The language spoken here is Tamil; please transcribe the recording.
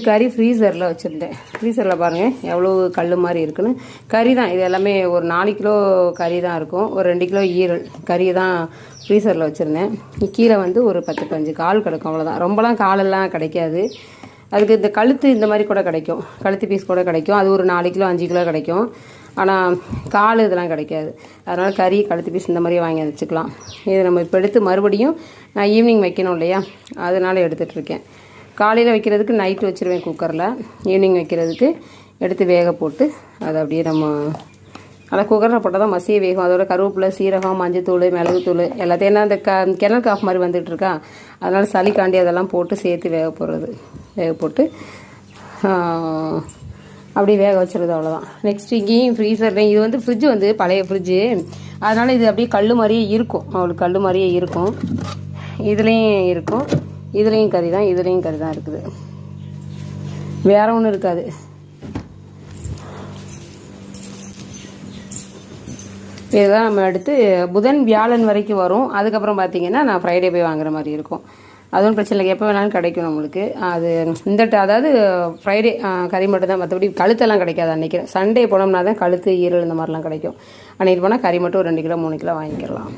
கறி ஃப்ரீசரில் வச்சுருந்தேன். ஃப்ரீசரில் பாருங்கள் எவ்வளோ கல் மாதிரி இருக்குன்னு. கறி தான் இது எல்லாமே. ஒரு 4 கிலோ கறி தான் இருக்கும். ஒரு 2 கிலோ ஈரல் கறி தான் ஃப்ரீசரில் வச்சுருந்தேன். கீழே வந்து ஒரு 10-15 கால் கிடக்கும், அவ்வளோதான். ரொம்பலாம் காலெல்லாம் கிடைக்காது. அதுக்கு இந்த கழுத்து இந்த மாதிரி கூட கிடைக்கும், கழுத்து பீஸ் கூட கிடைக்கும். அது ஒரு 4 கிலோ 5 கிலோ கிடைக்கும். ஆனால் கால் இதெல்லாம் கிடைக்காது. அதனால் கறி கழுத்து பீஸ் இந்த மாதிரியே வாங்கி வச்சுக்கலாம். இதை நம்ம இப்போ எடுத்து மறுபடியும் நான் ஈவினிங் வைக்கணும் இல்லையா, அதனால் எடுத்துகிட்ருக்கேன். காலையில் வைக்கிறதுக்கு நைட்டு வச்சுருவேன் குக்கரில். ஈவினிங் வைக்கிறதுக்கு எடுத்து வேக போட்டு அதை அப்படியே நம்ம நல்லா குக்கரில் போட்டால் தான் மசிய வேகும். அதோட கருவேப்பிலை, சீரகம், மஞ்சத்தூள், மிளகுத்தூள் எல்லாத்தையும் என்ன இந்த கிணல் காஃப் மாதிரி வந்துட்டுருக்கா, அதனால் சளிக்காண்டி அதெல்லாம் போட்டு சேர்த்து வேக போடுறது. வேக போட்டு அப்படியே வேக வச்சுருது, அவ்வளோதான். நெக்ஸ்ட் இங்கேயும் ஃப்ரீசர்லேயும் இது வந்து ஃப்ரிட்ஜு வந்து பழைய ஃப்ரிட்ஜு, அதனால் இது அப்படியே கல் மாதிரியே இருக்கும். அவளுக்கு கல் மாதிரியே இருக்கும். இதுலேயும் இருக்கும். இதுலேயும் கறி தான், இதுலேயும் கறி தான் இருக்குது. வேற ஒன்றும் இருக்காது. இதுதான் நம்ம எடுத்து புதன் வியாழன் வரைக்கும் வரும். அதுக்கப்புறம் பார்த்தீங்கன்னா நான் ஃப்ரைடே போய் வாங்குற மாதிரி இருக்கும். அதுவும் பிரச்சனை இல்லை, எப்போ வேணாலும் கிடைக்கும் நம்மளுக்கு. அது அதாவது ஃப்ரைடே கறி மட்டும் தான், மற்றபடி கழுத்தெல்லாம் கிடைக்காது. அன்றைக்கி சண்டே போனோம்னா தான் கழுத்து, ஈரல் இந்த மாதிரிலாம் கிடைக்கும். அன்றைக்கி போனால் கறி மட்டும் ஒரு 2 கிலோ 3 கிலோ வாங்கிக்கலாம்.